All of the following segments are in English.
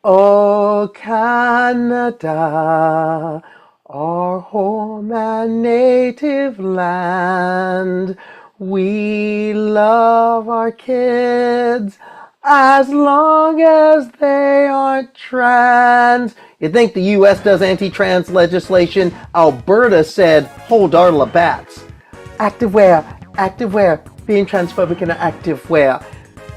Oh, Canada, our home and native land, we love our kids as long as they aren't trans. You think the U.S. does anti-trans legislation? Alberta said, hold our labats. Activewear, being transphobic in activewear.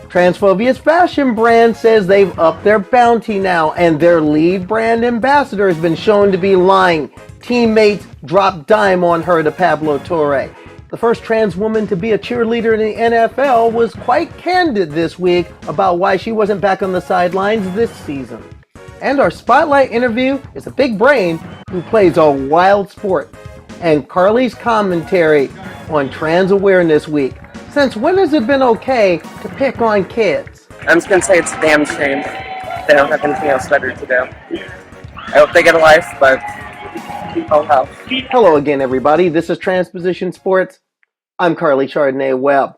Transphobia's fashion brand says they've upped their bounty now, and their lead brand ambassador has been shown to be lying. Teammates dropped dime on her to Pablo Torre. The first trans woman to be a cheerleader in the NFL was quite candid this week about why she wasn't back on the sidelines this season. And our spotlight interview is a big brain who plays a wild sport. And Karleigh's commentary on Trans Awareness Week. Since when has it been okay to pick on kids? I'm just going to say it's a damn shame. They don't have anything else better to do. I hope they get a life, but oh hell. Hello again, everybody. This is Transposition Sports. I'm Karleigh Chardonnay-Webb.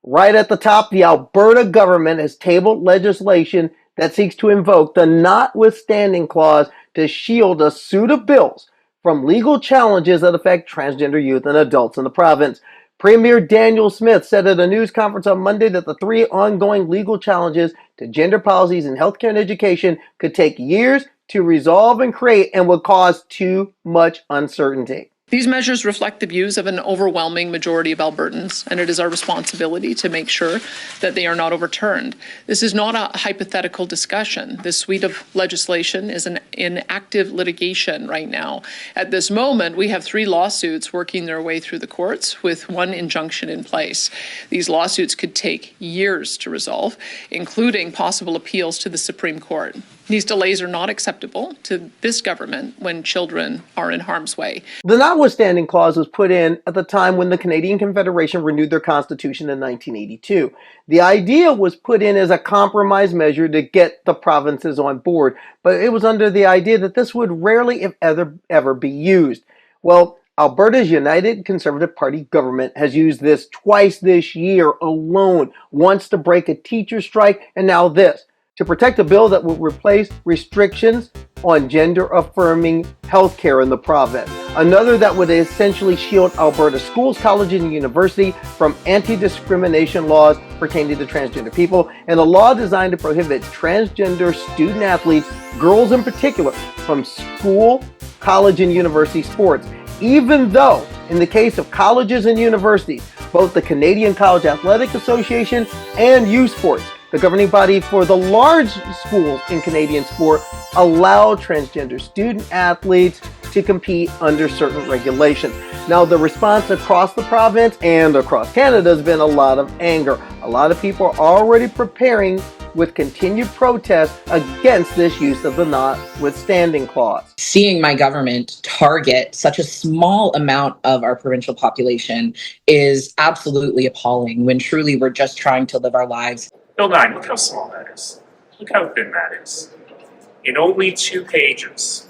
Right at the top, the Alberta government has tabled legislation that seeks to invoke the notwithstanding clause to shield a suit of bills from legal challenges that affect transgender youth and adults in the province. Premier Daniel Smith said at a news conference on Monday that the three ongoing legal challenges to gender policies in healthcare and education could take years to resolve and create and would cause too much uncertainty. These measures reflect the views of an overwhelming majority of Albertans, and it is our responsibility to make sure that they are not overturned. This is not a hypothetical discussion. This suite of legislation is in active litigation right now. At this moment, we have 3 lawsuits working their way through the courts with 1 injunction in place. These lawsuits could take years to resolve, including possible appeals to the Supreme Court. These delays are not acceptable to this government when children are in harm's way. The notwithstanding clause was put in at the time when the Canadian Confederation renewed their constitution in 1982. The idea was put in as a compromise measure to get the provinces on board, but it was under the idea that this would rarely, if ever be used. Well, Alberta's United Conservative Party government has used this twice this year alone, once to break a teacher strike, and now this, to protect a bill that will replace restrictions on gender-affirming health care in the province. Another that would essentially shield Alberta schools, colleges, and universities from anti-discrimination laws pertaining to transgender people, and a law designed to prohibit transgender student athletes, girls in particular, from school, college, and university sports. Even though, in the case of colleges and universities, both the Canadian College Athletic Association and U Sports, the governing body for the large schools in Canadian sport, allow transgender student athletes to compete under certain regulations. Now, the response across the province and across Canada has been a lot of anger. A lot of people are already preparing with continued protests against this use of the notwithstanding clause. Seeing my government target such a small amount of our provincial population is absolutely appalling when truly we're just trying to live our lives. Bill 9, look how small that is. Look how thin that is. In only 2 pages,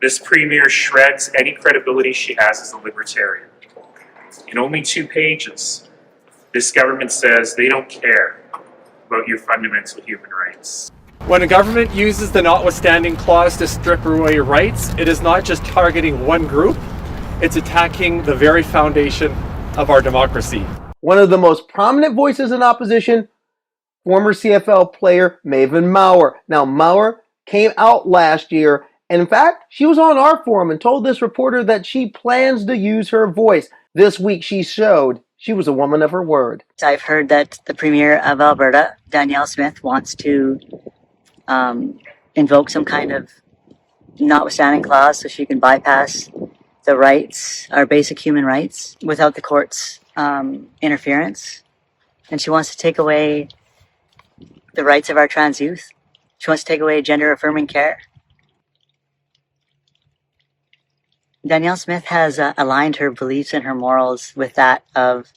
this premier shreds any credibility she has as a libertarian. In only 2 pages, this government says they don't care about your fundamental human rights. When a government uses the notwithstanding clause to strip away your rights, it is not just targeting one group, it's attacking the very foundation of our democracy. One of the most prominent voices in opposition, former CFL player Maven Maurer. Now, Maurer came out last year, and in fact, she was on our forum and told this reporter that she plans to use her voice. This week, she showed she was a woman of her word. I've heard that the Premier of Alberta, Danielle Smith, wants to invoke some kind of notwithstanding clause so she can bypass the rights, our basic human rights, without the court's interference. And she wants to take away the rights of our trans youth. She wants to take away gender-affirming care. Danielle Smith has aligned her beliefs and her morals with that of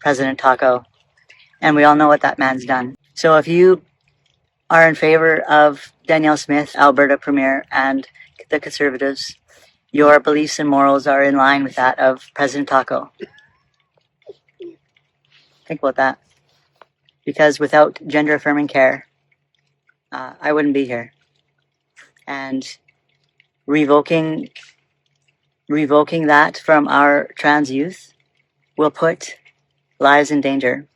President Taco, and we all know what that man's done. So if you are in favor of Danielle Smith, Alberta Premier, and the Conservatives, your beliefs and morals are in line with that of President Taco. Think about that. Because without gender-affirming care, I wouldn't be here. And revoking that from our trans youth will put lives in danger.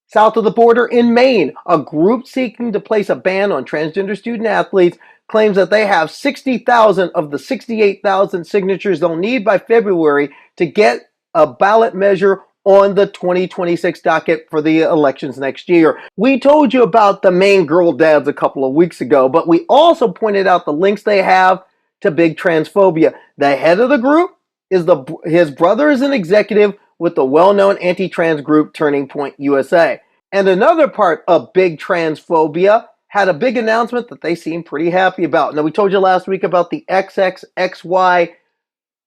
South of the border in Maine, a group seeking to place a ban on transgender student athletes claims that they have 60,000 of the 68,000 signatures they'll need by February to get a ballot measure on the 2026 docket for the elections next year. We told you about the Maine girl dads a couple of weeks ago, but we also pointed out the links they have to big transphobia. The head of the group is his brother is an executive with the well-known anti-trans group Turning Point USA. And another part of big transphobia had a big announcement that they seem pretty happy about. Now, we told you last week about the XX-XY,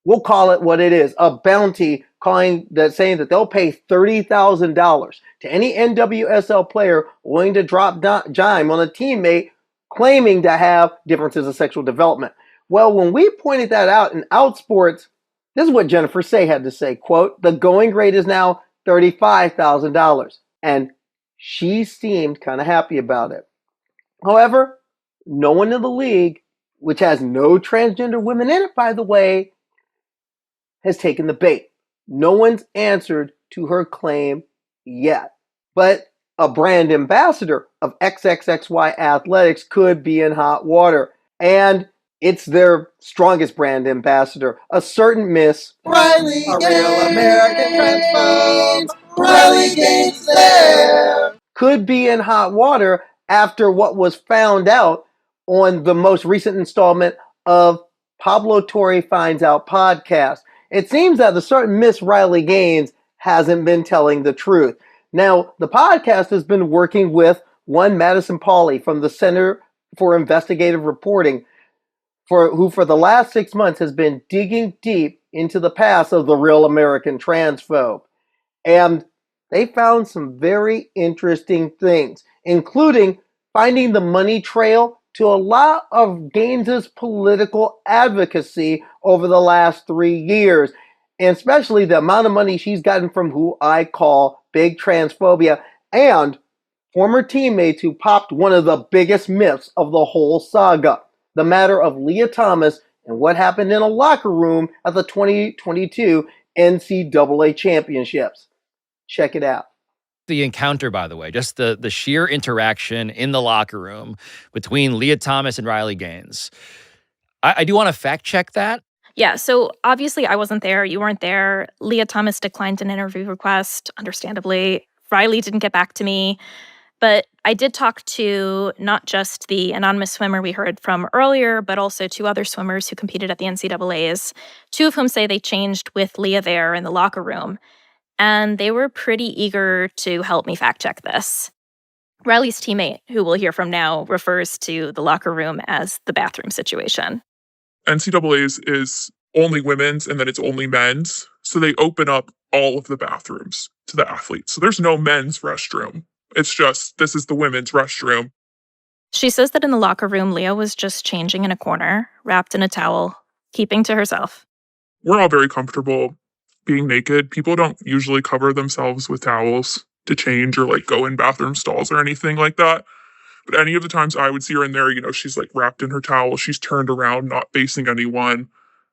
we'll call it what it is, a bounty saying that they'll pay $30,000 to any NWSL player willing to drop dime on a teammate claiming to have differences of sexual development. Well, when we pointed that out in Outsports, this is what Jennifer Say had to say, quote, "The going rate is now $35,000. And she seemed kind of happy about it. However, no one in the league, which has no transgender women in it, by the way, has taken the bait. No one's answered to her claim yet. But a brand ambassador of XXXY Athletics could be in hot water. And it's their strongest brand ambassador, a certain Miss Karleigh, a real American transphobe. Karleigh Gaines there. Could be in hot water after what was found out on the most recent installment of Pablo Torre Finds Out podcast. It seems that a certain Miss Riley Gaines hasn't been telling the truth. Now, the podcast has been working with one Madison Pauley from the Center for Investigative Reporting, who for the last 6 months has been digging deep into the past of the real American transphobe. And they found some very interesting things, including finding the money trail to a lot of Gaines's political advocacy over the last 3 years, and especially the amount of money she's gotten from who I call big transphobia and former teammates who popped one of the biggest myths of the whole saga, the matter of Leah Thomas and what happened in a locker room at the 2022 NCAA championships. Check it out. The encounter, by the way, just the sheer interaction in the locker room between Leah Thomas and Riley Gaines. I do want to fact check that. Yeah, so obviously I wasn't there. You weren't there. Leah Thomas declined an interview request, understandably. Riley didn't get back to me. But I did talk to not just the anonymous swimmer we heard from earlier, but also 2 other swimmers who competed at the NCAAs, 2 of whom say they changed with Leah there in the locker room. And they were pretty eager to help me fact check this. Riley's teammate, who we'll hear from now, refers to the locker room as the bathroom situation. NCAAs is only women's and then it's only men's. So they open up all of the bathrooms to the athletes. So there's no men's restroom. It's just, this is the women's restroom. She says that in the locker room, Leah was just changing in a corner, wrapped in a towel, keeping to herself. We're all very comfortable being naked. People don't usually cover themselves with towels to change or like go in bathroom stalls or anything like that. But any of the times I would see her in there, she's like wrapped in her towel. She's turned around, not facing anyone.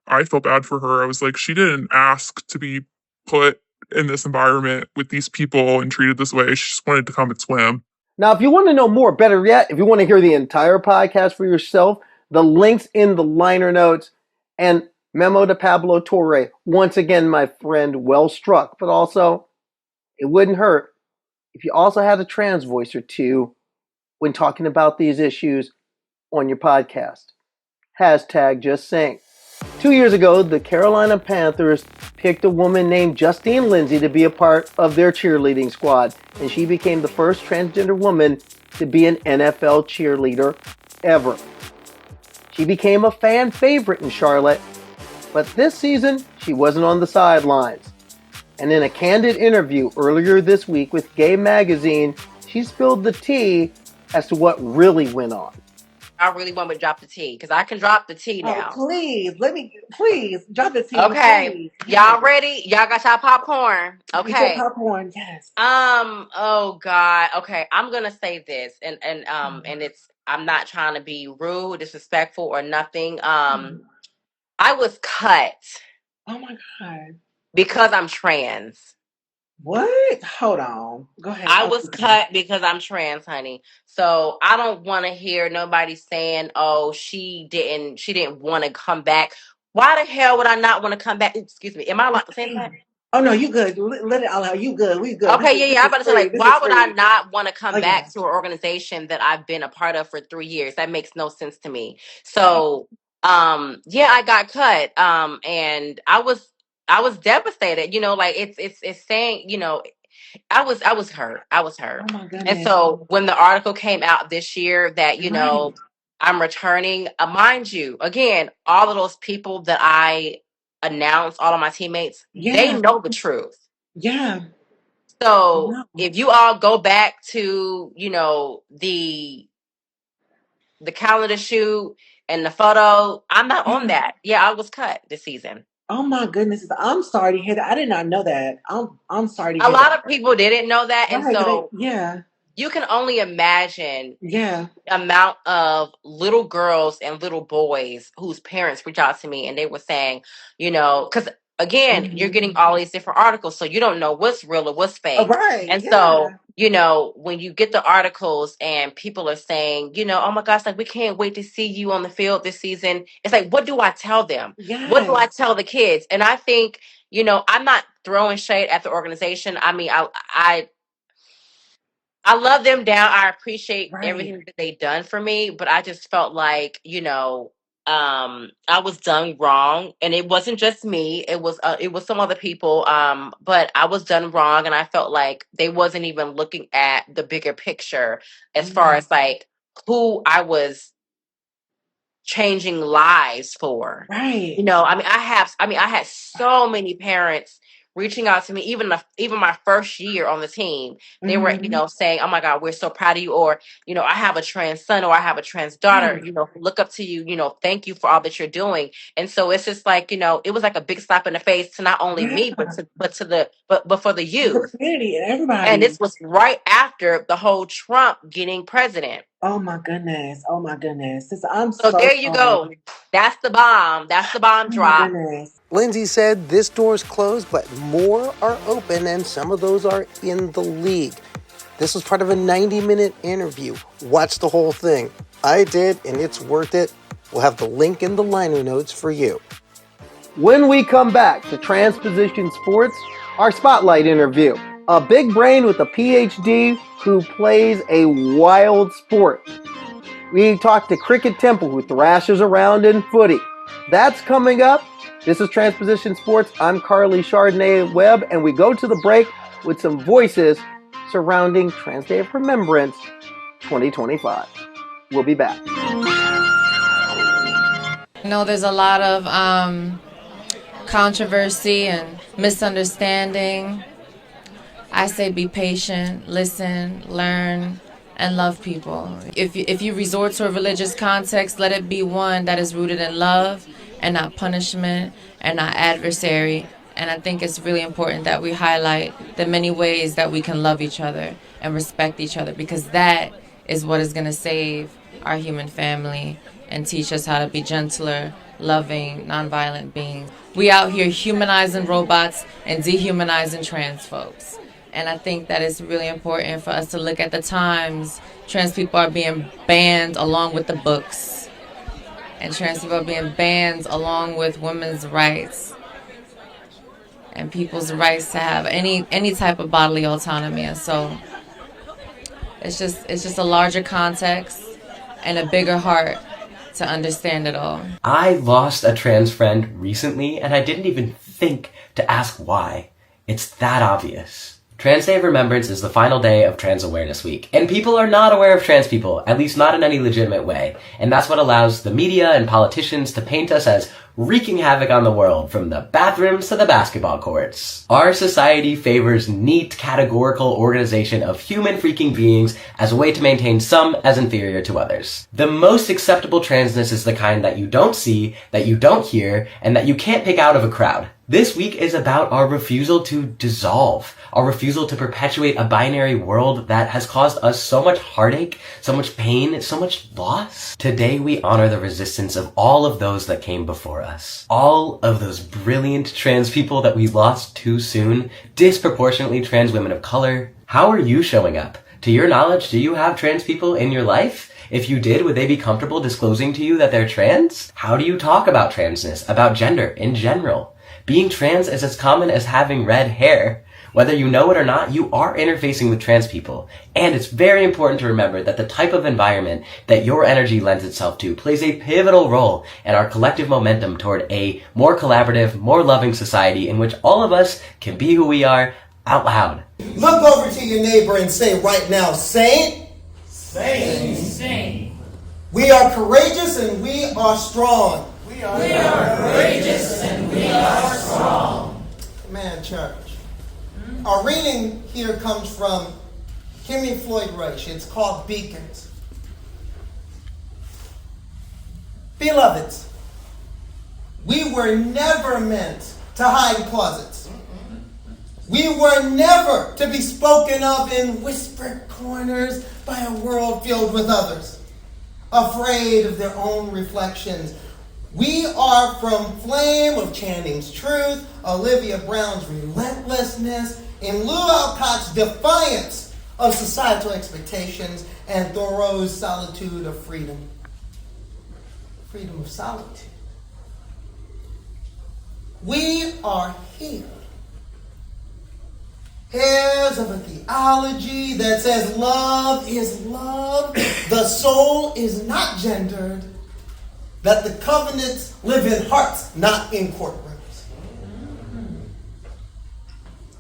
I felt bad for her. I was like, she didn't ask to be put in this environment with these people and treated this way. She just wanted to come and swim. Now, if you want to know more, better yet, if you want to hear the entire podcast for yourself, the links in the liner notes and memo to Pablo Torre. Once again, my friend, well struck, but also it wouldn't hurt if you also had a trans voice or two when talking about these issues on your podcast. Hashtag just saying. 2 years ago, the Carolina Panthers picked a woman named Justine Lindsay to be a part of their cheerleading squad, and she became the first transgender woman to be an NFL cheerleader ever. She became a fan favorite in Charlotte, but this season, she wasn't on the sidelines. And in a candid interview earlier this week with Gay Magazine, she spilled the tea as to what really went on. I really want me to drop the T because I can drop the T Oh, now. please drop the T. Okay, Please. y'all ready? Y'all got y'all popcorn? Get your Okay. popcorn. Yes. Oh God. Okay, I'm gonna say this, and it's I'm not trying to be rude, disrespectful, or nothing. I was cut Oh my God. because I'm trans. What? Hold on. Go ahead. I Oh, was cut because I'm trans, honey. So I don't want to hear nobody saying, "Oh, she didn't want to come back." Why the hell would I not want to come back? Excuse me. Am I allowed to say that? oh no, you good. Let it all out. You good. We good. Okay, yeah, This yeah. I'm is about to say, free. like, This is why would I free. not want to Oh come yeah. back to an organization that I've been a part of for 3 years? That makes no sense to me. So, yeah, I got cut. And I was devastated. You know, like it's saying, you know, I was hurt. I was hurt. Oh my And goodness. so when the article came out this year that, you Right. know, I'm returning, mind you, again, all of those people that I announced, all of my teammates, they Yeah. know the truth. Yeah. So No. if you all go back to, you know, the calendar shoot and the photo, I'm not on Yeah. that. Yeah, I was cut this season. Oh my goodness. I'm sorry to hear that. I did not know that. I'm sorry to A hear that. lot of people didn't know that, and Right. 'Cause so yeah. you can only imagine Yeah. the amount of little girls and little boys whose parents reached out to me and they were saying, you know, because again, you're Mhm. getting all these different articles, so you don't know what's real or what's Oh, fake. right. And so, Yeah. you know, when you get the articles and people are saying, you know, oh my gosh, like we can't wait to see you on the field this season. It's like, what do I tell them? What do I Yes. tell the kids? And I think, you know, I'm not throwing shade at the organization. I mean, I love them down. I appreciate Right. everything that they've done for me, but I just felt like, you know, I was done wrong, and it wasn't just me. It was some other people. But I was done wrong, and I felt like they wasn't even looking at the bigger picture as far Mm. as like who I was changing lives for. Right. You know, I had so many parents reaching out to me, even my first year on the team. They were, you Mhm. know, saying, "Oh my God, we're so proud of you," or, you know, "I have a trans son or I have a trans daughter, Right. you know, look up to you, you know, thank you for all that you're doing." And so it's just like, you know, it was like a big slap in the face to not only Yeah. me, but for the The youth. community and And everybody. this was right after the whole Trump getting president. Oh my goodness. Oh my goodness. I'm So so there you sorry. go. That's the bomb. That's the bomb Oh my drop. goodness. Lindsay said this door's closed, but more are open, and some of those are in the league. This was part of a 90-minute interview. Watch the whole thing. I did, and it's worth it. We'll have the link in the liner notes for you. When we come back to Transposition Sports, our spotlight interview. A big brain with a PhD who plays a wild sport. We talked to Cricket Temple, who thrashes around in footy. That's coming up. This is Transposition Sports. I'm Karleigh Chardonnay-Webb, and we go to the break with some voices surrounding Trans Day of Remembrance 2025. We'll be back. I know there's a lot of controversy and misunderstanding. I say be patient, listen, learn, and love people. If you resort to a religious context, let it be one that is rooted in love and not punishment and not adversary. And I think it's really important that we highlight the many ways that we can love each other and respect each other, because that is what is going to save our human family and teach us how to be gentler, loving, nonviolent beings. We out here humanizing robots and dehumanizing trans folks. And I think that it's really important for us to look at the times trans people are being banned along with the books. And trans people are being banned along with women's rights and people's rights to have any type of bodily autonomy. And so it's just a larger context and a bigger heart to understand it all. I lost a trans friend recently, and I didn't even think to ask why. It's that obvious. Trans Day of Remembrance is the final day of Trans Awareness Week, and people are not aware of trans people, at least not in any legitimate way, and that's what allows the media and politicians to paint us as wreaking havoc on the world, from the bathrooms to the basketball courts. Our society favors neat, categorical organization of human freaking beings as a way to maintain some as inferior to others. The most acceptable transness is the kind that you don't see, that you don't hear, and that you can't pick out of a crowd. This week is about our refusal to dissolve, our refusal to perpetuate a binary world that has caused us so much heartache, so much pain, so much loss. Today we honor the resistance of all of those that came before us. All of those brilliant trans people that we lost too soon, disproportionately trans women of color. How are you showing up? To your knowledge, do you have trans people in your life? If you did, would they be comfortable disclosing to you that they're trans? How do you talk about transness, about gender in general? Being trans is as common as having red hair. Whether you know it or not, you are interfacing with trans people. And it's very important to remember that the type of environment that your energy lends itself to plays a pivotal role in our collective momentum toward a more collaborative, more loving society in which all of us can be who we are out loud. Look over to your neighbor and say right now, Saint. Saint. Saint. We are courageous and we are strong. We are courageous and we are strong. Man, church. Our reading here comes from Kimmy Floyd Reich. It's called Beacons. Beloveds, we were never meant to hide in closets. We were never to be spoken of in whispered corners by a world filled with others, afraid of their own reflections. We are from Flame of Channing's truth, Olivia Brown's relentlessness, in Lou Alcott's defiance of societal expectations, and Thoreau's solitude of freedom. Freedom of solitude. We are here. Heirs of a theology that says love is love, the soul is not gendered, that the covenants live in hearts, not in courtrooms.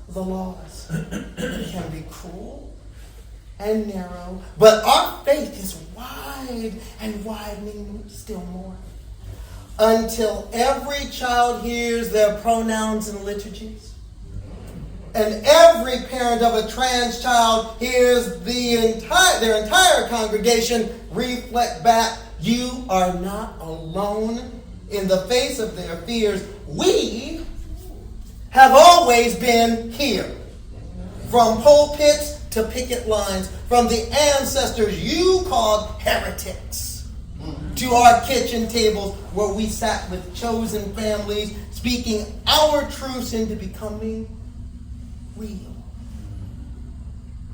The laws can be cruel and narrow, but our faith is wide and widening still more. Until every child hears their pronouns and liturgies, and every parent of a trans child hears their entire congregation reflect back, you are not alone in the face of their fears. We have always been here. From pulpits to picket lines, from the ancestors you called heretics, to our kitchen tables where we sat with chosen families, speaking our truths into becoming real.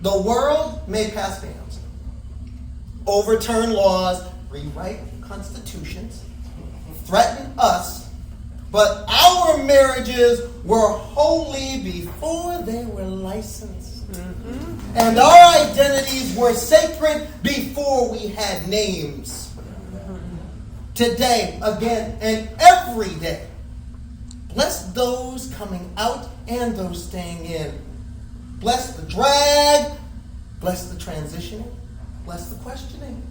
The world may pass bans, overturn laws, rewrite constitutions, threaten us, but our marriages were holy before they were licensed. And our identities were sacred before we had names. Today, again, and every day, bless those coming out and those staying in. Bless the drag, bless the transitioning, bless the questioning.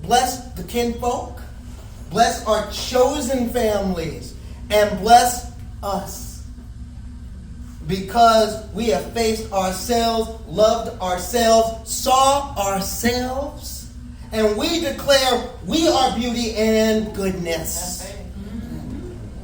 Bless the kinfolk, bless our chosen families, and bless us. Because we have faced ourselves, loved ourselves, saw ourselves, and we declare we are beauty and goodness.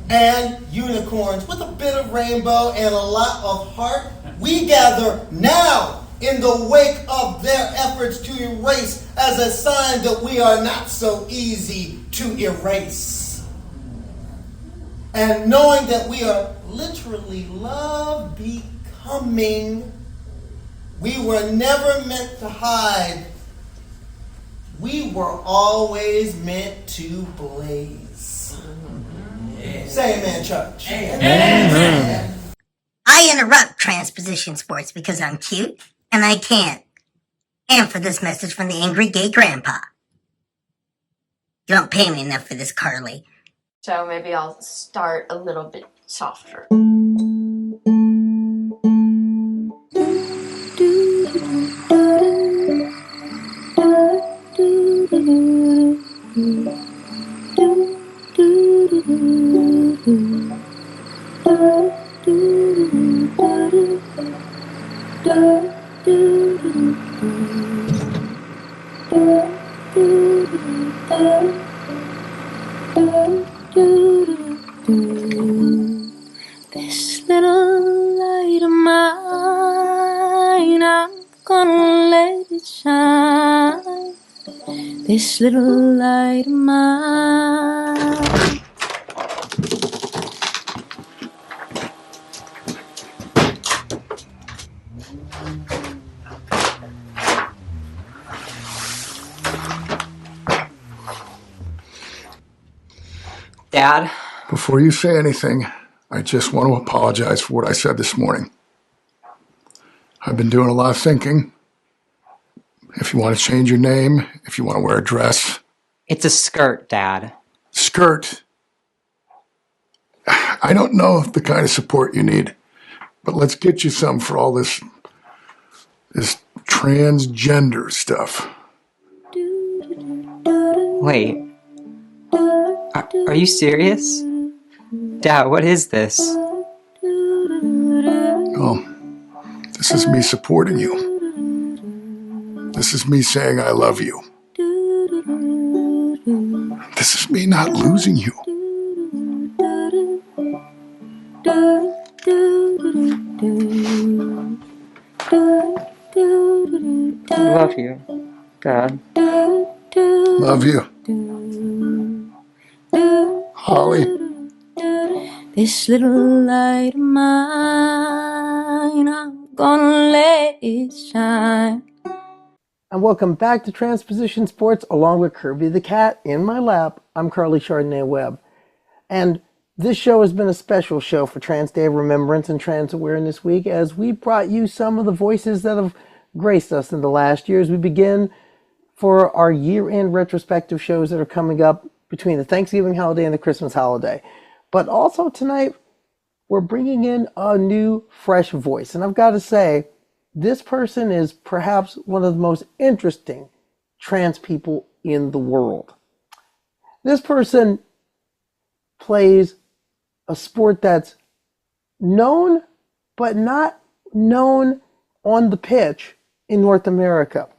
And unicorns with a bit of rainbow and a lot of heart, we gather now in the wake of their efforts to erase as a sign that we are not so easy to erase. And knowing that we are literally love becoming, we were never meant to hide. We were always meant to blaze. Say amen, church. Amen. I interrupt transposition sports because I'm cute and I can't. And for this message from the angry gay grandpa. You don't pay me enough for this, Karleigh. So maybe I'll start a little bit softer. This little light of mine, I'm gonna let it shine. This little light of mine. Dad? Before you say anything, I just want to apologize for what I said this morning. I've been doing a lot of thinking. If you want to change your name, if you want to wear a dress. It's a skirt, Dad. Skirt? I don't know the kind of support you need, but let's get you some for all this transgender stuff. Wait. Are you serious? Dad, what is this? Oh, this is me supporting you. This is me saying I love you. This is me not losing you. I love you, Dad. Love you. Holly. This little light of mine, I'm gonna let it shine. And welcome back to Transposition Sports along with Kirby the Cat in my lap. I'm Karleigh Chardonnay Webb. And this show has been a special show for Trans Day of Remembrance and Trans Awareness Week as we brought you some of the voices that have graced us in the last year as we begin for our year-end retrospective shows that are coming up between the Thanksgiving holiday and the Christmas holiday. But also tonight, we're bringing in a new, fresh voice. And I've got to say, this person is perhaps one of the most interesting trans people in the world. This person plays a sport that's known, but not known on the pitch in North America.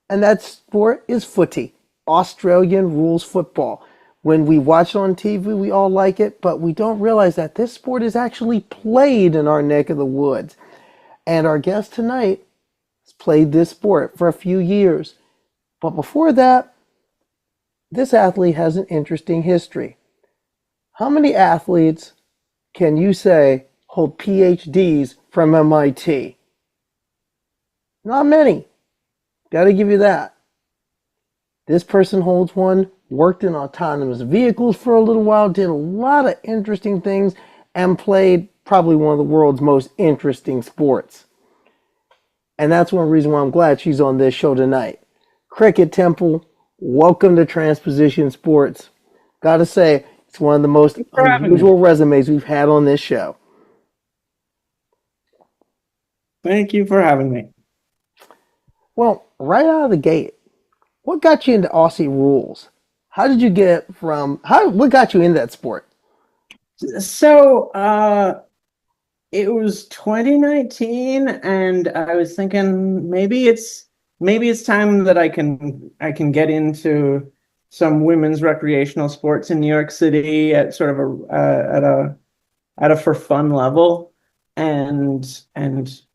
And that sport is footy, Australian rules football. When we watch it on TV, we all like it, but we don't realize that this sport is actually played in our neck of the woods. And our guest tonight has played this sport for a few years. But before that, this athlete has an interesting history. How many athletes can you say hold PhDs from MIT? Not many. Got to give you that. This person holds one, worked in autonomous vehicles for a little while, did a lot of interesting things, and played probably one of the world's most interesting sports. And that's one reason why I'm glad she's on this show tonight. Cricket Temple, welcome to Transposition Sports. Gotta say, it's one of the most unusual resumes we've had on this show. Thank you for having me. Well, right out of the gate, what got you into Aussie rules? How did you get from, what got you into that sport? So, it was 2019 and I was thinking maybe it's time that I can get into some women's recreational sports in New York City at sort of at a for fun level and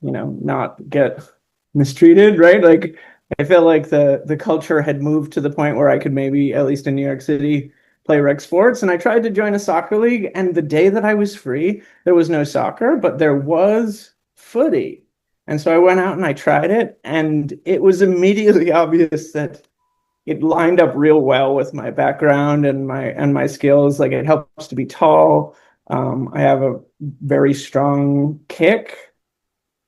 not get mistreated, right? Like I felt like the culture had moved to the point where I could maybe, at least in New York City, play rec sports. And I tried to join a soccer league. And the day that I was free, there was no soccer, but there was footy. And so I went out and I tried it. And it was immediately obvious that it lined up real well with my background and my skills. Like it helps to be tall. I have a very strong kick.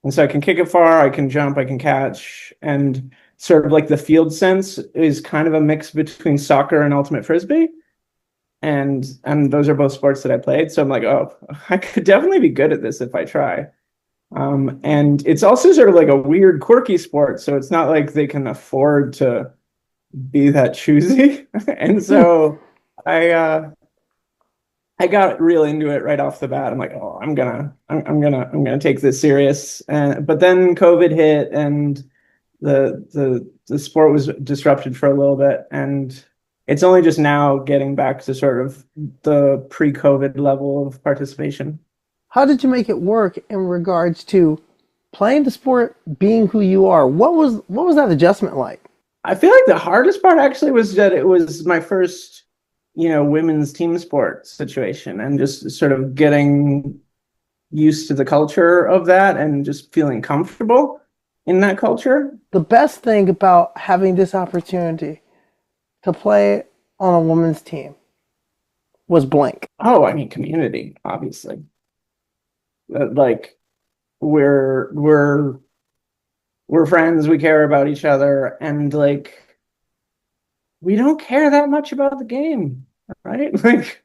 And so I can kick it far, I can jump, I can catch. And sort of like the field sense is kind of a mix between soccer and ultimate frisbee. And those are both sports that I played. So I'm like, oh, I could definitely be good at this if I try. And it's also sort of like a weird, quirky sport. So it's not like they can afford to be that choosy. And so I got real into it right off the bat. I'm like, oh, I'm gonna take this serious. But then COVID hit and the sport was disrupted for a little bit. And it's only just now getting back to sort of the pre-COVID level of participation. How did you make it work in regards to playing the sport, being who you are? What was that adjustment like? I feel like the hardest part actually was that it was my first, women's team sport situation, and just sort of getting used to the culture of that and just feeling comfortable in that culture. The best thing about having this opportunity to play on a women's team was blank. Oh, I mean, community, obviously. Like, we're friends, we care about each other, and like, we don't care that much about the game, right? Like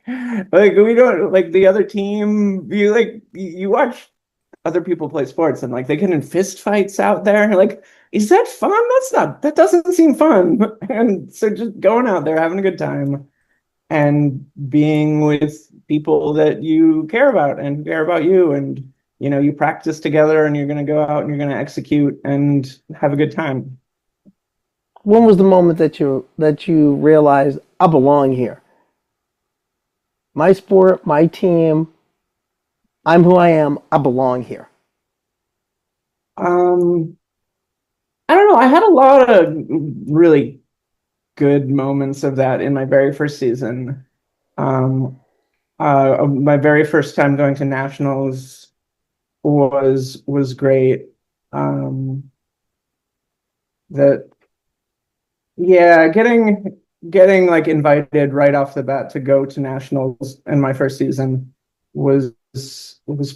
we don't, like, the other team, you watch other people play sports and like they get in fist fights out there, and like, is that fun? That doesn't seem fun. And so just going out there, having a good time, and being with people that you care about and care about you, and you practice together, and you're going to go out and you're going to execute and have a good time. When was the moment that you realized I belong here? My sport, my team, I'm who I am, I belong here. I don't know. I had a lot of really good moments of that in my very first season. My very first time going to nationals was great. Getting like invited right off the bat to go to nationals in my first season was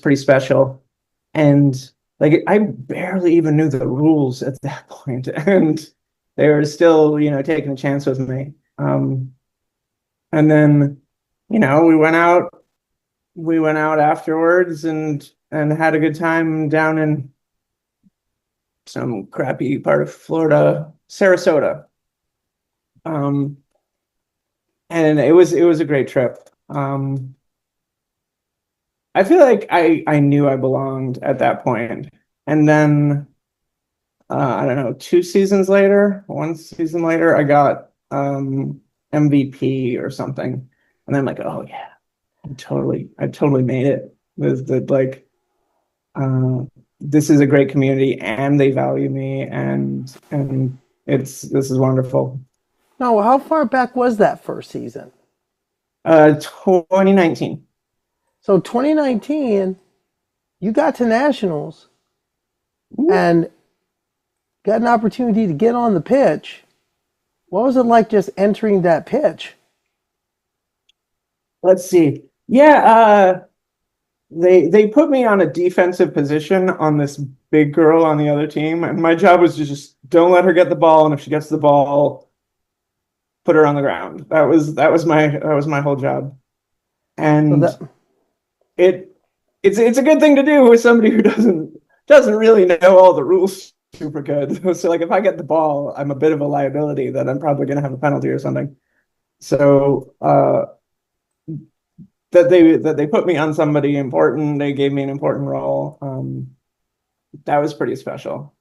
pretty special. And like, I barely even knew the rules at that point, and they were still, taking a chance with me. And then, we went out afterwards and had a good time down in some crappy part of Florida, Sarasota. And it was a great trip. I feel like I knew I belonged at that point. And then, I don't know, 1 season later, I got MVP or something. And I'm like, oh yeah, I totally made it. This is a great community, and they value me, and this is wonderful. Now, how far back was that first season? 2019. So 2019, you got to nationals and got an opportunity to get on the pitch. What was it like just entering that pitch? Let's see. Yeah, they put me on a defensive position on this big girl on the other team, and my job was to just don't let her get the ball, and if she gets the ball, put her on the ground. That was my whole job. And it's a good thing to do with somebody who doesn't really know all the rules super good. So like, if I get the ball, I'm a bit of a liability that I'm probably going to have a penalty or something. So that they put me on somebody important, they gave me an important role. That was pretty special.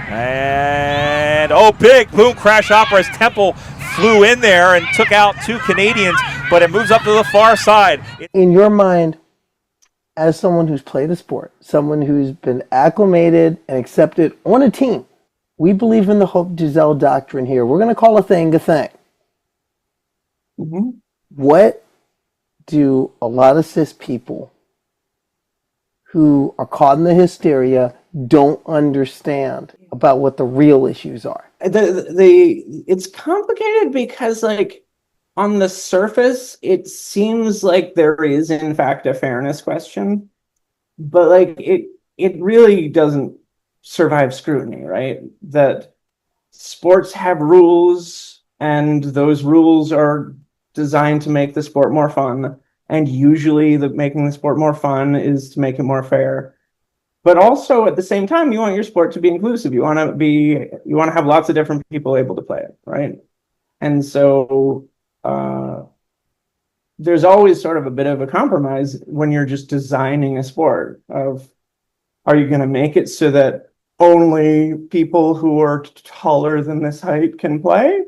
And big boom crash opera as Temple flew in there and took out 2 Canadians, but it moves up to the far side. In your mind, as someone who's played the sport, someone who's been acclimated and accepted on a team, we believe in the Hope Giselle doctrine here. We're going to call a thing a thing. Mm-hmm. What do a lot of cis people who are caught in the hysteria don't understand about what the real issues are? It's complicated because, like, on the surface, it seems like there is, in fact, a fairness question, but like, it really doesn't survive scrutiny, right? That sports have rules, and those rules are designed to make the sport more fun, and usually making the sport more fun is to make it more fair. But also, at the same time, you want your sport to be inclusive. You want to have lots of different people able to play it, right? And so there's always sort of a bit of a compromise when you're just designing a sport of, are you going to make it so that only people who are taller than this height can play,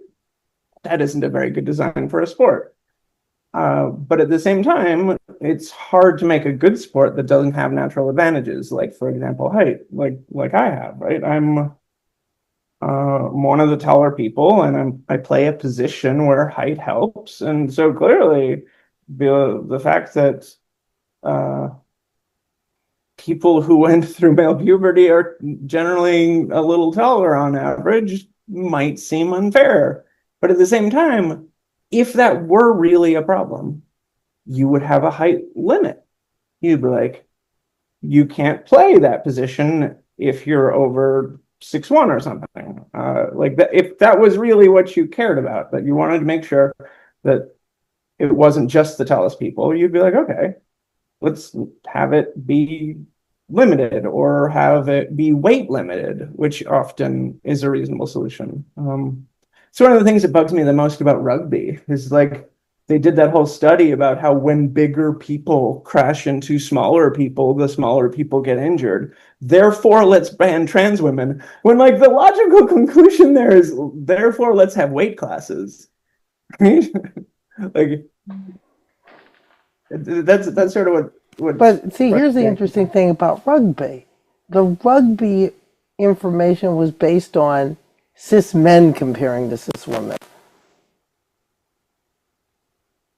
that isn't a very good design for a sport. But at the same time, it's hard to make a good sport that doesn't have natural advantages, like, for example, height, like I have, right? I'm one of the taller people, and I play a position where height helps. And so clearly, the fact that people who went through male puberty are generally a little taller on average might seem unfair. But at the same time, if that were really a problem, you would have a height limit. You'd be like, you can't play that position if you're over 6'1" or something. Like that, if that was really what you cared about, that you wanted to make sure that it wasn't just the tallest people, you'd be like, okay, let's have it be limited or have it be weight limited, which often is a reasonable solution. So one of the things that bugs me the most about rugby is like they did that whole study about how when bigger people crash into smaller people, the smaller people get injured. Therefore, let's ban trans women. When like the logical conclusion there is, therefore, let's have weight classes. Right? Like that's sort of what. But see, here's the interesting thing about rugby. The rugby information was based on cis men comparing to cis women.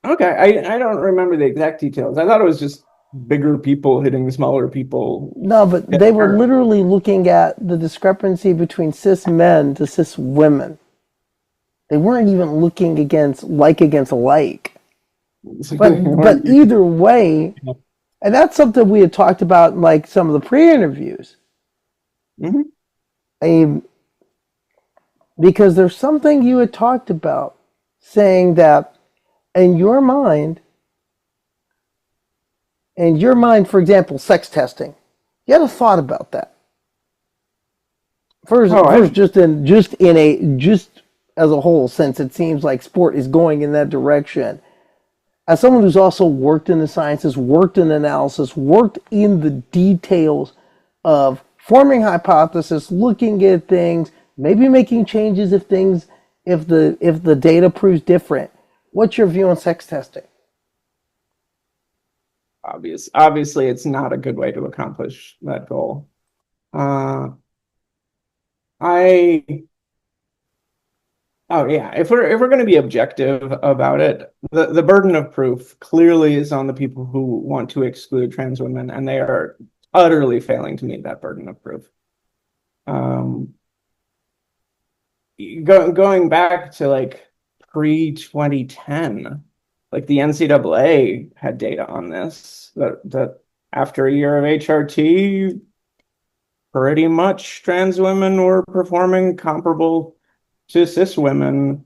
Okay, I don't remember the exact details. I thought it was just bigger people hitting smaller people. No, but they were literally looking at the discrepancy between cis men to cis women. They weren't even looking against like. But either way, and that's something we had talked about in like some of the pre-interviews. Mm-hmm. Because there's something you had talked about saying that in your mind, for example, sex testing, you had a thought about that. First, just as a whole, since it seems like sport is going in that direction. As someone who's also worked in the sciences, worked in analysis, worked in the details of forming hypothesis, looking at things, maybe making changes if the data proves different. What's your view on sex testing? Obviously, it's not a good way to accomplish that goal. If we're going to be objective about it, the burden of proof clearly is on the people who want to exclude trans women, and they are utterly failing to meet that burden of proof. Going back to like pre-2010, like the NCAA had data on this, that after a year of HRT, pretty much trans women were performing comparable to cis women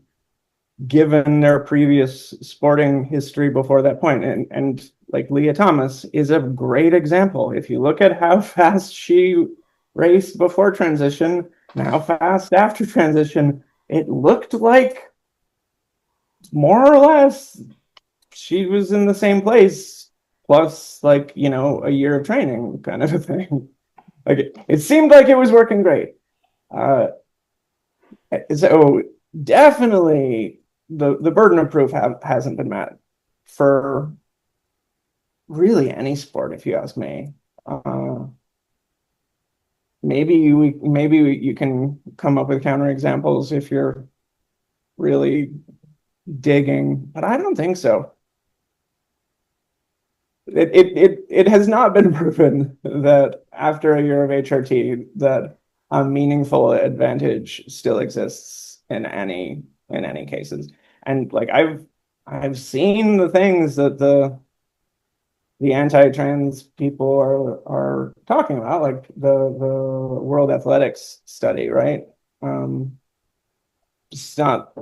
given their previous sporting history before that point. And like Leah Thomas is a great example. If you look at how fast she raced before transition and how fast after transition, it looked like more or less she was in the same place, plus like, a year of training kind of a thing. Like it seemed like it was working great. So definitely the burden of proof hasn't been met for really any sport, if you ask me. Maybe you can come up with counterexamples if you're really digging, but I don't think so. It has not been proven that after a year of HRT that a meaningful advantage still exists in any cases. And like I've seen the things that the anti-trans people are talking about, like the World Athletics study, right? It's not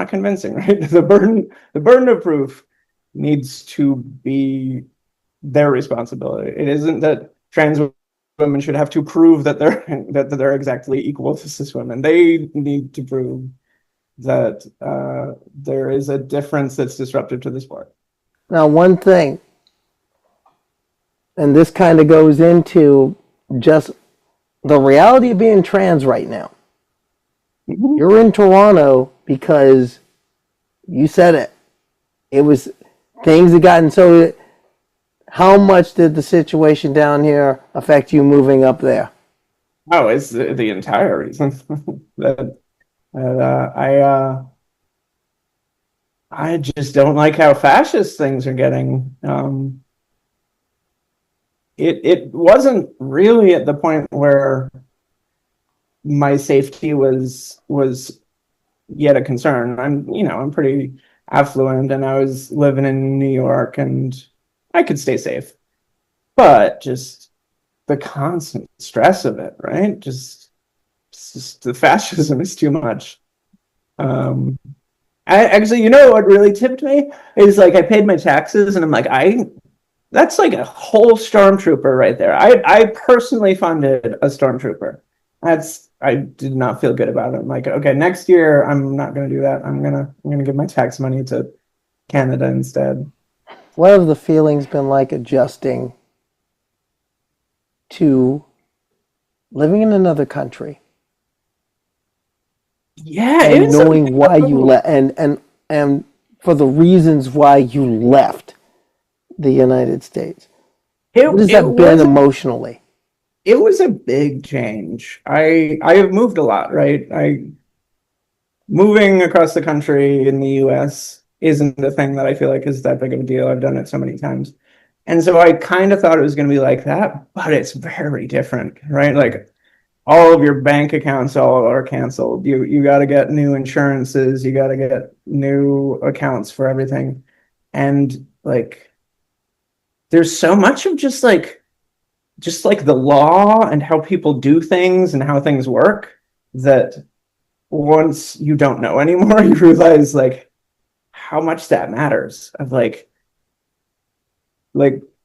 convincing, right? The burden of proof needs to be their responsibility. It isn't that trans women should have to prove that they're exactly equal to cis women. They need to prove that there is a difference that's disruptive to the sport. Now, one thing, and this kind of goes into just the reality of being trans right now. Mhm. You're in Toronto because you said it. It was things had gotten so. How much did the situation down here affect you moving up there? Oh, it's the entire reason that I just don't like how fascist things are getting. It wasn't really at the point where my safety was yet a concern. I'm pretty affluent, and I was living in New York, and I could stay safe. But just the constant stress of it, right? Just the fascism is too much. Actually, what really tipped me is like I paid my taxes, and I'm like, that's like a whole stormtrooper right there. I personally funded a stormtrooper. I did not feel good about it. I'm like, okay, next year I'm not going to do that. I'm gonna give my tax money to Canada instead. What have the feelings been like adjusting to living in another country? Yeah, and it's knowing why you left, and for the reasons why you left the United States. What has that been emotionally? It was a big change. I have moved a lot, right? Moving across the country in the US isn't the thing that I feel like is that big of a deal. I've done it so many times. And so I kind of thought it was going to be like that, but it's very different, right? Like all of your bank accounts all are canceled. You got to get new insurances, you got to get new accounts for everything. And like there's so much of just like the law and how people do things and how things work that once you don't know anymore, you realize like how much that matters. Of like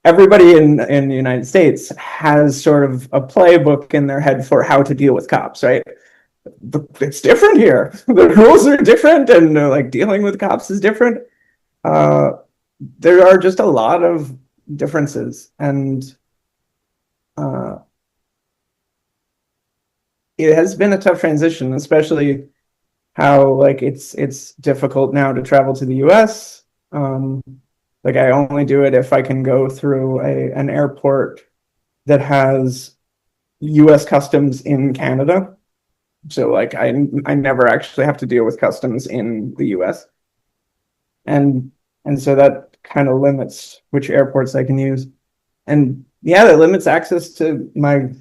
everybody in the United States has sort of a playbook in their head for how to deal with cops, right? But it's different here. The rules are different, and like dealing with cops is different. There are just a lot of differences, and it has been a tough transition, especially how like it's difficult now to travel to the US. Like I only do it if I can go through an airport that has US customs in Canada. So like I never actually have to deal with customs in the US. And so that kind of limits which airports I can use. And yeah, that limits access to my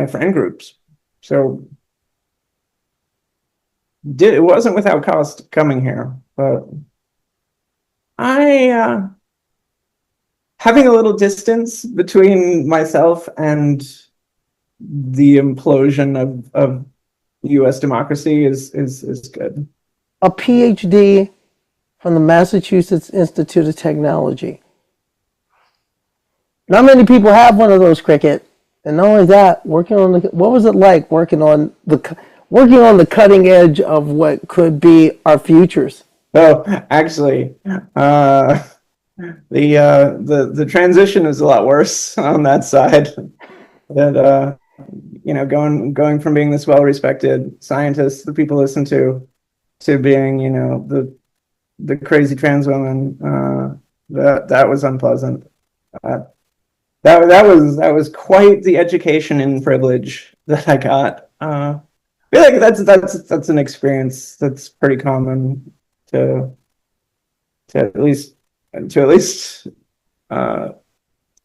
friend groups. So it wasn't without cost coming here, but I having a little distance between myself and the implosion of US democracy is good. A PhD from the Massachusetts Institute of Technology. Not many people have one of those, Cricket. And not only that, what was it like working on the cutting edge of what could be our futures? Oh, actually, the transition is a lot worse on that side. That going from being this well-respected scientist that people listen to being the crazy trans woman, that was unpleasant. That was quite the education in privilege that I got. I feel like that's an experience that's pretty common to at least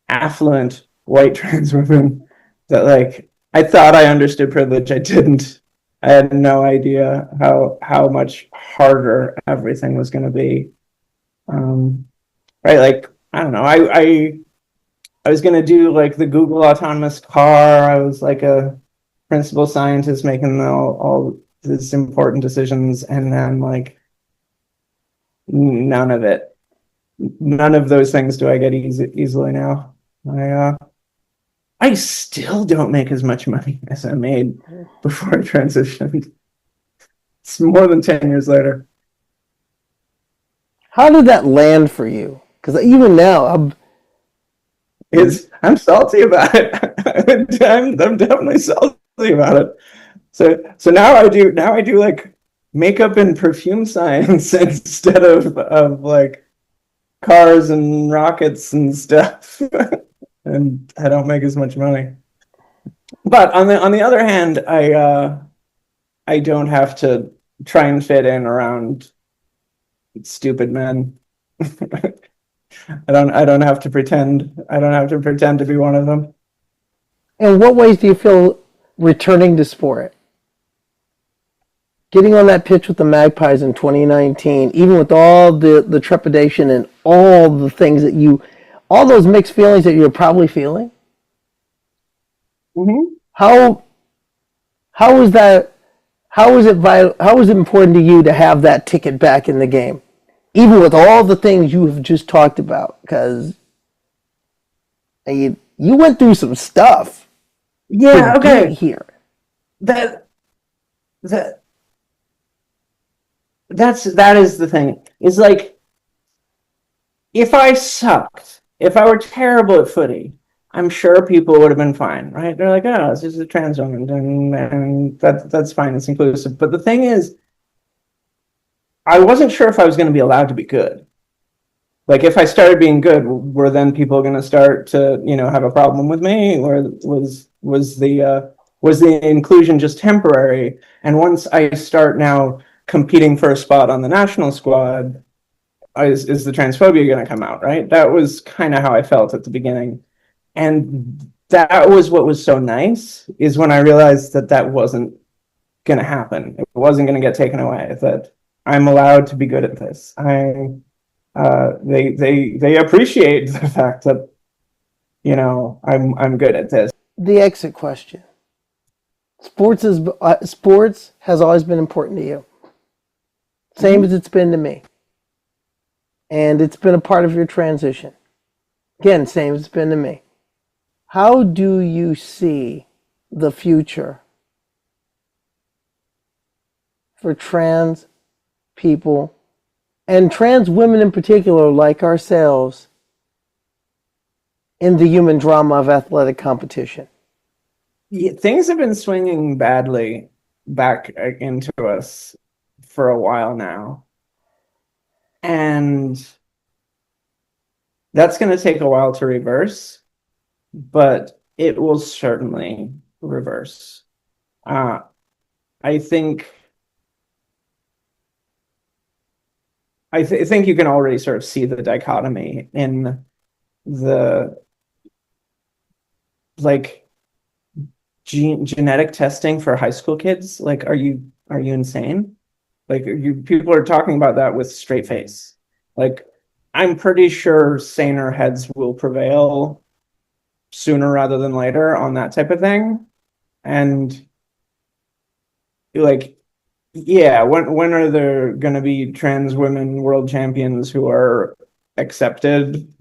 affluent white trans women. That like I thought I understood privilege, I didn't. I had no idea how much harder everything was going to be. Right, like I don't know. I was going to do like the Google autonomous car. I was like a principal scientist making all these important decisions, and then like none of those things do I get easily now. I still don't make as much money as I made before I transitioned. It's more than 10 years later. How did that land for you? Because even now, I'm salty about it. I'm definitely salty about it. So now I do like makeup and perfume science instead of like cars and rockets and stuff. And I don't make as much money. But on the other hand, I don't have to try and fit in around stupid men. I don't have to pretend. I don't have to pretend to be one of them. In what ways do you feel returning to sport? Getting on that pitch with the Magpies in 2019, even with all the trepidation and all the things that all those mixed feelings that you're probably feeling. Mm-hmm. How is that? How is it vital? How is it important to you to have that ticket back in the game, even with all the things you have just talked about? Because you went through some stuff. Yeah. Okay. Here. That is the thing. Is like, if I sucked, if I were terrible at footy, I'm sure people would have been fine, right? They're like, oh, it's just a trans woman, and that's fine, it's inclusive. But the thing is, I wasn't sure if I was going to be allowed to be good. Like, if I started being good, were then people going to start to, have a problem with me, or was the inclusion just temporary? And once I start now competing for a spot on the national squad, is the transphobia going to come out, right? That was kind of how I felt at the beginning. And that was what was so nice, is when I realized that wasn't going to happen. It wasn't going to get taken away, that I'm allowed to be good at this. They appreciate the fact that, I'm good at this. The exit question. Sports has always been important to you. Same as it's been to me. And it's been a part of your transition. Again, same as it's been to me. How do you see the future for trans people and trans women in particular, like ourselves, in the human drama of athletic competition? Yeah, things have been swinging badly back into us for a while now. And that's going to take a while to reverse, but it will certainly reverse. I think you can already sort of see the dichotomy in the genetic testing for high school kids. Like, are you insane? Like, people are talking about that with straight face. Like, I'm pretty sure saner heads will prevail sooner rather than later on that type of thing. And like, yeah, when are there going to be trans women world champions who are accepted?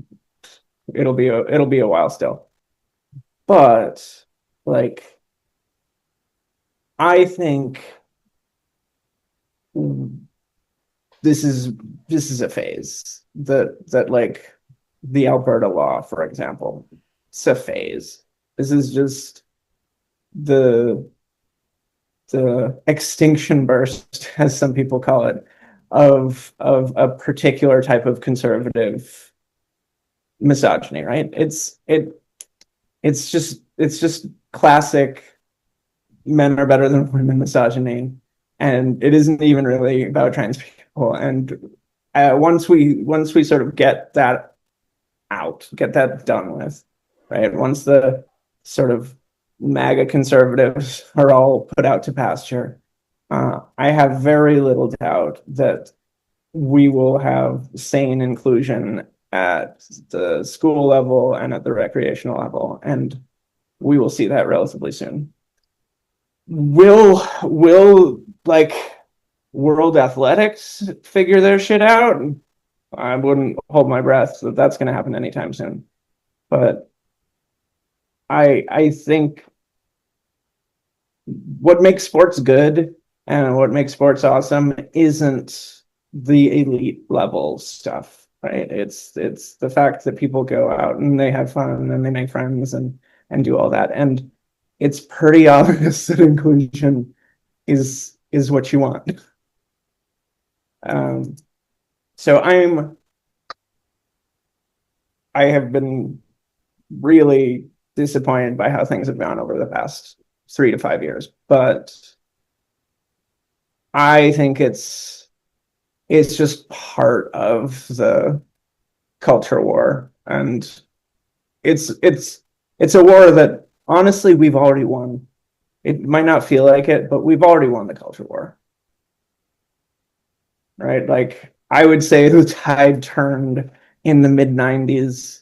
It'll be a while still. But like, I think this is a phase that like the Alberta law, for example, it's a phase. This is just the extinction burst, as some people call it, of a particular type of conservative misogyny, right? It's just classic men are better than women misogyny, and it isn't even really about trans people. And once we sort of get that out, get that done with, right? Once the sort of MAGA conservatives are all put out to pasture, I have very little doubt that we will have sane inclusion at the school level and at the recreational level, and we will see that relatively soon. Will like World Athletics figure their shit out? I wouldn't hold my breath that that's going to happen anytime soon. But I think what makes sports good and what makes sports awesome isn't the elite level stuff. right? It's the fact that people go out and they have fun and they make friends and do all that. And it's pretty obvious that inclusion is what you want. So I have been really disappointed by how things have gone over the past 3 to 5 years, but I think it's just part of the culture war, and it's a war that honestly we've already won. It might not feel like it, but we've already won the culture war, right? Like, I would say the tide turned in the mid-90s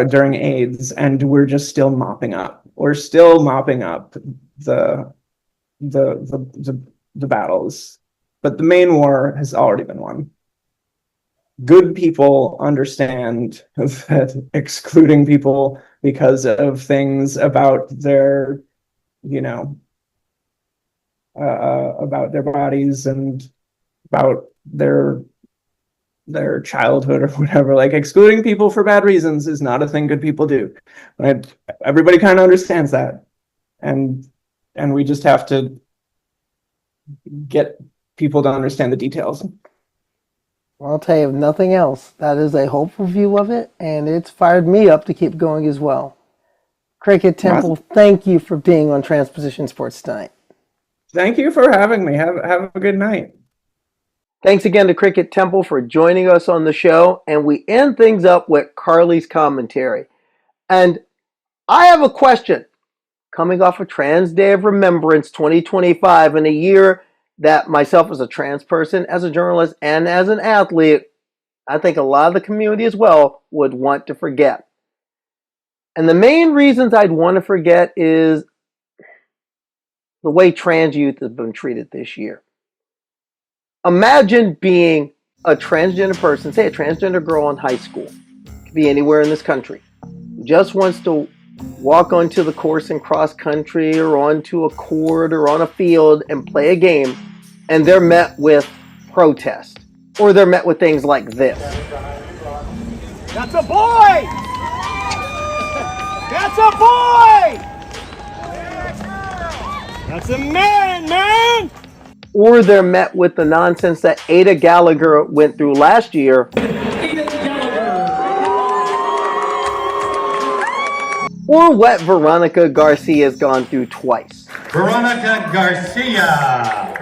during AIDS, and we're just still mopping up. We're still mopping up the battles, but the main war has already been won. Good people understand that excluding people because of things about their, about their bodies and about their childhood or whatever, like excluding people for bad reasons is not a thing good people do. Right? Everybody kind of understands that, and we just have to get people to understand the details. Well, I'll tell you, if nothing else, that is a hopeful view of it, and it's fired me up to keep going as well. Cricket Temple, thank you for being on Transposition Sports tonight. Thank you for having me. Have a good night. Thanks again to Cricket Temple for joining us on the show, and we end things up with Karleigh's commentary. And I have a question. Coming off of Trans Day of Remembrance 2025, in a year that myself as a trans person, as a journalist, and as an athlete, I think a lot of the community as well would want to forget. And the main reasons I'd want to forget is the way trans youth has been treated this year. Imagine being a transgender person, say a transgender girl in high school, could be anywhere in this country, who just wants to walk onto the course in cross country or onto a court or on a field and play a game, and they're met with protest, or they're met with things like this. That's a boy! That's a boy! That's a man! Or they're met with the nonsense that Ada Gallagher went through last year. Or what Veronica Garcia has gone through twice. Veronica Garcia!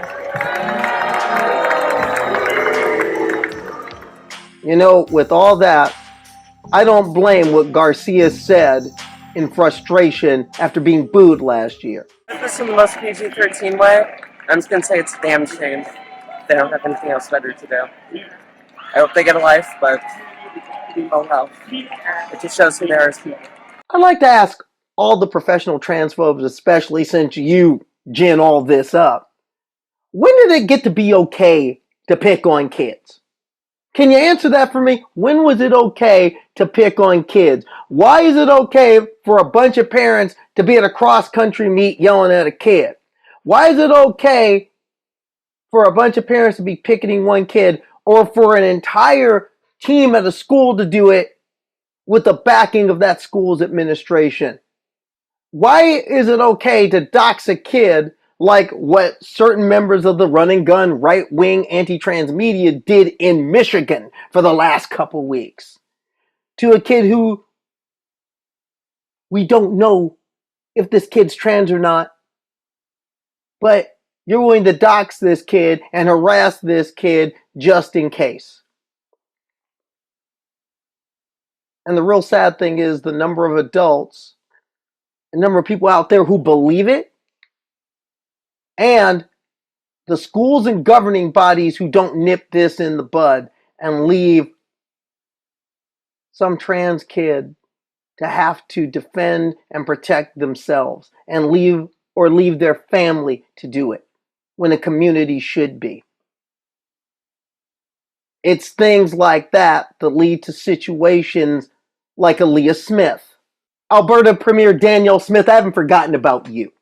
You know, with all that, I don't blame what Garcia said in frustration after being booed last year. This in the most PG-13 way. I'm just going to say it's a damn shame. They don't have anything else better to do. I hope they get a life, but oh well. It just shows who they are as people. I'd like to ask all the professional transphobes, especially since you gin all this up, when did it get to be okay to pick on kids? Can you answer that for me? When was it okay to pick on kids? Why is it okay for a bunch of parents to be at a cross-country meet yelling at a kid? Why is it okay for a bunch of parents to be picketing one kid, or for an entire team at a school to do it with the backing of that school's administration? Why is it okay to dox a kid like what certain members of the run-and gun right-wing anti-trans media did in Michigan for the last couple weeks? To a kid who we don't know if this kid's trans or not, but you're willing to dox this kid and harass this kid just in case. And the real sad thing is the number of adults, the number of people out there who believe it, and the schools and governing bodies who don't nip this in the bud and leave some trans kid to have to defend and protect themselves and leave their family to do it when a community should be. It's things like that that lead to situations like Aaliyah Smith. Alberta Premier Danielle Smith, I haven't forgotten about you.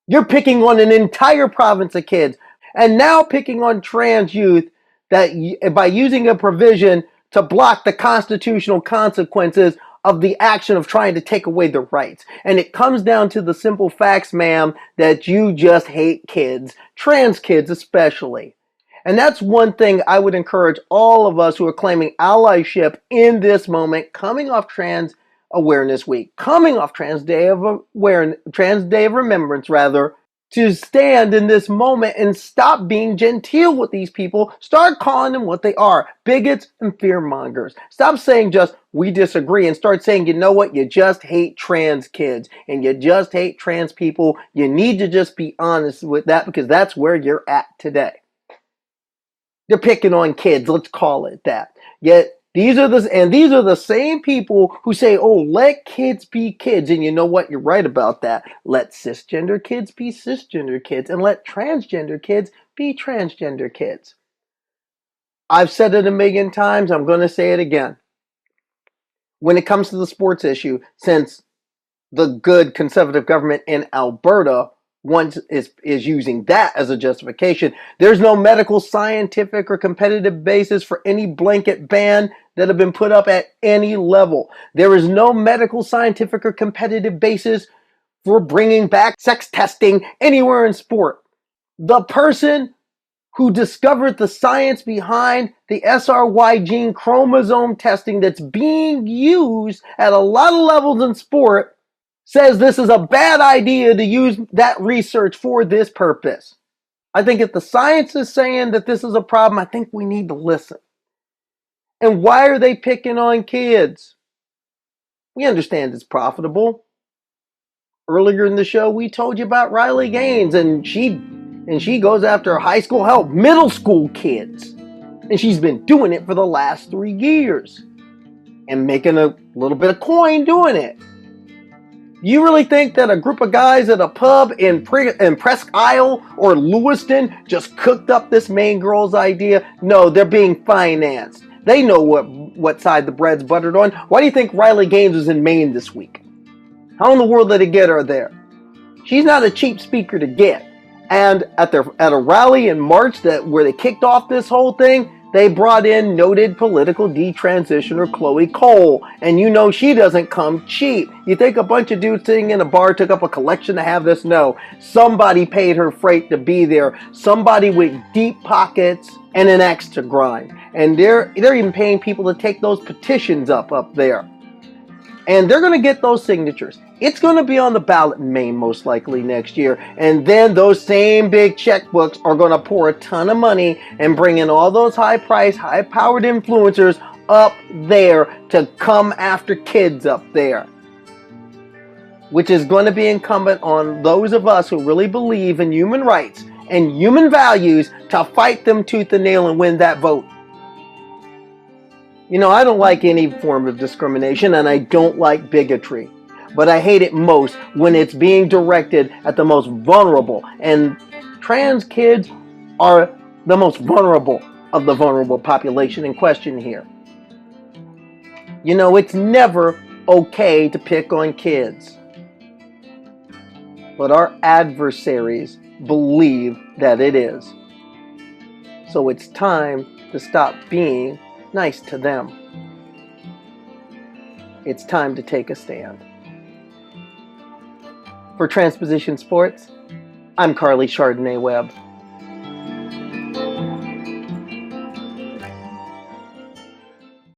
You're picking on an entire province of kids, and now picking on trans youth that by using a provision to block the constitutional consequences of the action of trying to take away their rights. And it comes down to the simple facts, ma'am, that you just hate kids, trans kids especially. And that's one thing I would encourage all of us who are claiming allyship in this moment, coming off Trans Awareness Week, coming off Trans Day of Remembrance, to stand in this moment and stop being genteel with these people. Start calling them what they are, bigots and fearmongers. Stop saying just, we disagree, and start saying, you know what, you just hate trans kids, and you just hate trans people. You need to just be honest with that, because that's where you're at today. They're picking on kids, let's call it that. Yet, these are the same people who say, oh, let kids be kids. And you know what? You're right about that. Let cisgender kids be cisgender kids. And let transgender kids be transgender kids. I've said it a million times. I'm going to say it again. When it comes to the sports issue, since the good conservative government in Alberta is using that as a justification, there's no medical, scientific, or competitive basis for any blanket ban that have been put up at any level. There is no medical, scientific, or competitive basis for bringing back sex testing anywhere in sport. The person who discovered the science behind the SRY gene chromosome testing that's being used at a lot of levels in sport says this is a bad idea to use that research for this purpose. I think if the science is saying that this is a problem, I think we need to listen. And why are they picking on kids? We understand it's profitable. Earlier in the show, we told you about Riley Gaines, and she goes after high school, hell, middle school kids. And she's been doing it for the last 3 years and making a little bit of coin doing it. You really think that a group of guys at a pub in Presque Isle or Lewiston just cooked up this Maine girl's idea? No, they're being financed. They know what side the bread's buttered on. Why do you think Riley Gaines was in Maine this week? How in the world did it get her there? She's not a cheap speaker to get. And at a rally in March where they kicked off this whole thing, they brought in noted political detransitioner Chloe Cole. And you know she doesn't come cheap. You think a bunch of dudes sitting in a bar took up a collection to have this? No. Somebody paid her freight to be there. Somebody with deep pockets and an axe to grind. And they're even paying people to take those petitions up there. And they're going to get those signatures. It's going to be on the ballot in Maine most likely next year. And then those same big checkbooks are going to pour a ton of money and bring in all those high-priced, high-powered influencers up there to come after kids up there. Which is going to be incumbent on those of us who really believe in human rights and human values to fight them tooth and nail and win that vote. You know, I don't like any form of discrimination, and I don't like bigotry. But I hate it most when it's being directed at the most vulnerable. And trans kids are the most vulnerable of the vulnerable population in question here. You know, it's never okay to pick on kids. But our adversaries believe that it is. So it's time to stop being nice to them. It's time to take a stand. For Transposition Sports, I'm Karleigh Chardonnay Webb.